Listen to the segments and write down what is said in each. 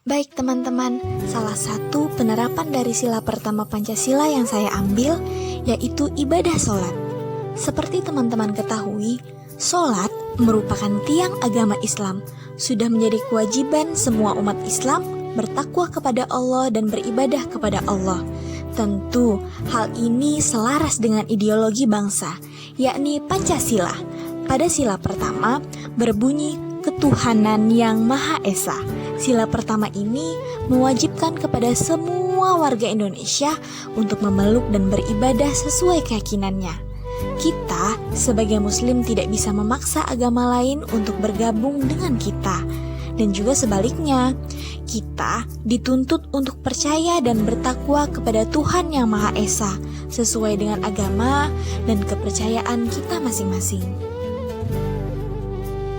Baik teman-teman, salah satu penerapan dari sila pertama Pancasila yang saya ambil yaitu ibadah sholat. Seperti teman-teman ketahui, sholat merupakan tiang agama Islam. Sudah menjadi kewajiban semua umat Islam bertakwa kepada Allah dan beribadah kepada Allah. Tentu hal ini selaras dengan ideologi bangsa, yakni Pancasila. Pada sila pertama berbunyi ketuhanan yang Maha Esa. Sila pertama ini mewajibkan kepada semua warga Indonesia untuk memeluk dan beribadah sesuai keyakinannya. Kita sebagai muslim tidak bisa memaksa agama lain untuk bergabung dengan kita. Dan juga sebaliknya, kita dituntut untuk percaya dan bertakwa kepada Tuhan yang Maha Esa sesuai dengan agama dan kepercayaan kita masing-masing.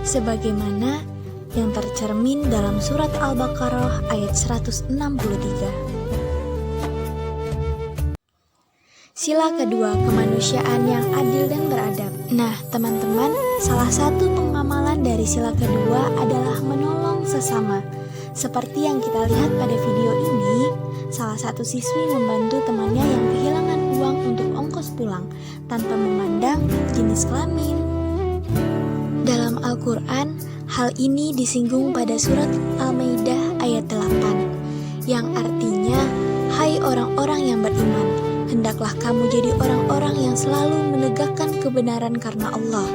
Sebagaimana yang tercermin dalam surat Al-Baqarah ayat 163. Sila kedua, kemanusiaan yang adil dan beradab. Nah, teman-teman, salah satu pengamalan dari sila kedua adalah menolong sesama. Seperti yang kita lihat pada video ini, salah satu siswi membantu temannya yang kehilangan uang untuk ongkos pulang tanpa memandang jenis kelamin. Dalam Al-Quran, hal ini disinggung pada surat Al-Maidah ayat 8, yang artinya, "Hai orang-orang yang beriman, hendaklah kamu jadi orang-orang yang selalu menegakkan kebenaran karena Allah,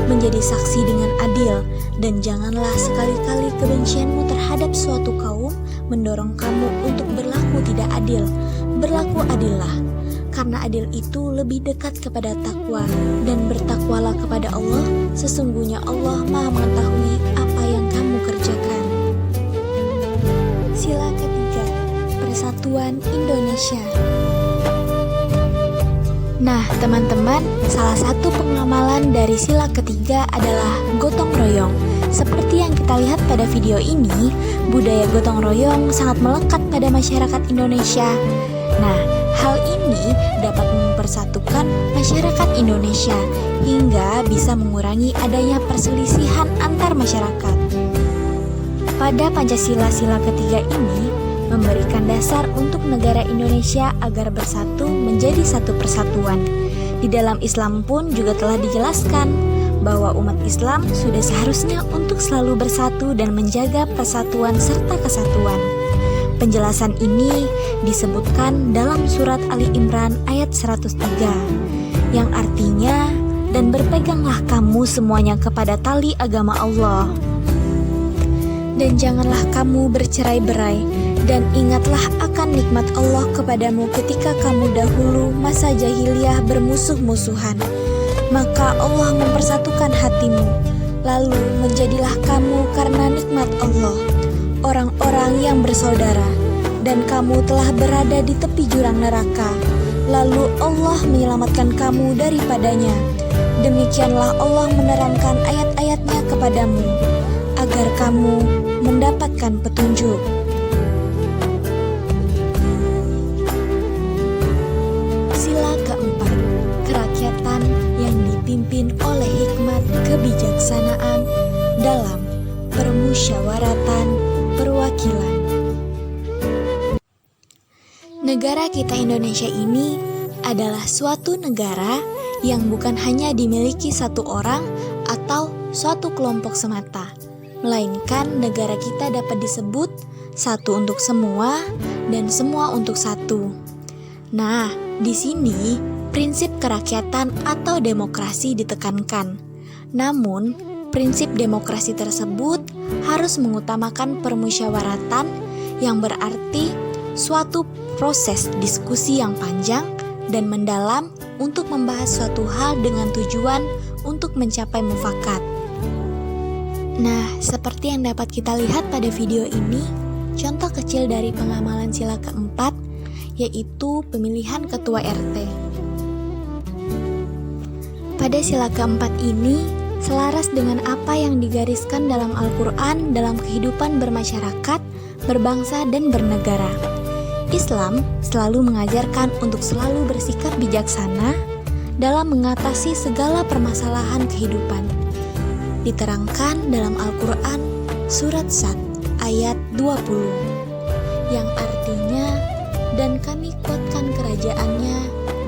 menjadi saksi dengan adil, dan janganlah sekali-kali kebencianmu terhadap suatu kaum mendorong kamu untuk berlaku tidak adil. Berlaku adillah, karena adil itu lebih dekat kepada takwa, dan bertakwalah kepada Allah, sesungguhnya Allah Maha mengetahui apa yang kamu kerjakan." Sila ketiga, Persatuan Indonesia. Nah, teman-teman, salah satu pengamalan dari sila ketiga adalah gotong royong. Seperti yang kita lihat pada video ini, budaya gotong royong sangat melekat pada masyarakat Indonesia. Nah, hal ini dapat mempersatukan masyarakat Indonesia hingga bisa mengurangi adanya perselisihan antar masyarakat. Pada Pancasila sila ketiga ini memberikan dasar untuk negara Indonesia agar bersatu menjadi satu persatuan. Di dalam Islam pun juga telah dijelaskan bahwa umat Islam sudah seharusnya untuk selalu bersatu dan menjaga persatuan serta kesatuan. Penjelasan ini disebutkan dalam surat Ali Imran ayat 103, yang artinya, "Dan berpeganglah kamu semuanya kepada tali agama Allah. Dan janganlah kamu bercerai-berai, dan ingatlah akan nikmat Allah kepadamu ketika kamu dahulu masa jahiliyah bermusuh-musuhan. Maka Allah mempersatukan hatimu, lalu menjadilah kamu karena nikmat Allah orang-orang yang bersaudara, dan kamu telah berada di tepi jurang neraka, lalu Allah menyelamatkan kamu daripadanya. Demikianlah Allah menerangkan ayat-ayatnya kepadamu, agar kamu mendapatkan petunjuk." Sila keempat, kerakyatan yang dipimpin oleh hikmat kebijaksanaan dalam permusyawaratan perwakilan. Negara kita Indonesia ini adalah suatu negara yang bukan hanya dimiliki satu orang atau suatu kelompok semata, melainkan negara kita dapat disebut satu untuk semua dan semua untuk satu. Nah, di sini prinsip kerakyatan atau demokrasi ditekankan. Namun, prinsip demokrasi tersebut harus mengutamakan permusyawaratan, yang berarti suatu proses diskusi yang panjang dan mendalam untuk membahas suatu hal dengan tujuan untuk mencapai mufakat. Nah, seperti yang dapat kita lihat pada video ini, contoh kecil dari pengamalan sila keempat yaitu pemilihan ketua RT. Pada sila keempat ini selaras dengan apa yang digariskan dalam Al-Quran dalam kehidupan bermasyarakat, berbangsa, dan bernegara. Islam selalu mengajarkan untuk selalu bersikap bijaksana dalam mengatasi segala permasalahan kehidupan. Diterangkan dalam Al-Quran surat Sad ayat 20. yang artinya, dan kami kuatkan kerajaannya,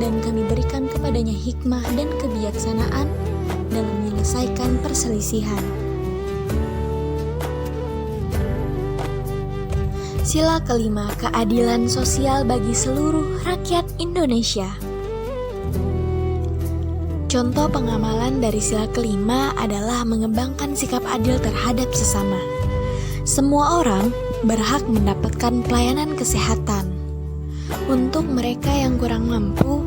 dan kami berikan kepadanya hikmah dan kebijaksanaan dalam menyelesaikan perselisihan. Sila kelima, keadilan sosial bagi seluruh rakyat Indonesia. Contoh pengamalan dari sila kelima adalah mengembangkan sikap adil terhadap sesama. Semua orang berhak mendapatkan pelayanan kesehatan. Untuk mereka yang kurang mampu,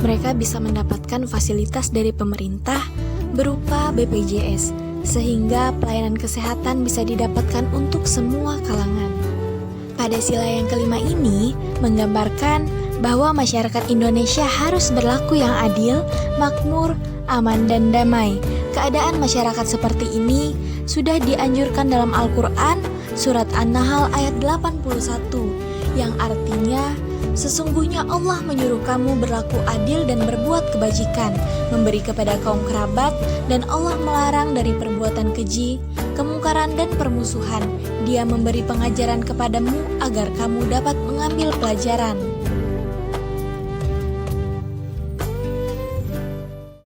mereka bisa mendapatkan fasilitas dari pemerintah berupa BPJS, sehingga pelayanan kesehatan bisa didapatkan untuk semua kalangan. Pada sila yang kelima ini menggambarkan bahwa masyarakat Indonesia harus berlaku yang adil, makmur, aman, dan damai. Keadaan masyarakat seperti ini sudah dianjurkan dalam Al-Quran, surat An-Nahl ayat 81, yang artinya, sesungguhnya Allah menyuruh kamu berlaku adil dan berbuat kebajikan, memberi kepada kaum kerabat, dan Allah melarang dari perbuatan keji, kemungkaran, dan permusuhan. Dia memberi pengajaran kepadamu agar kamu dapat mengambil pelajaran.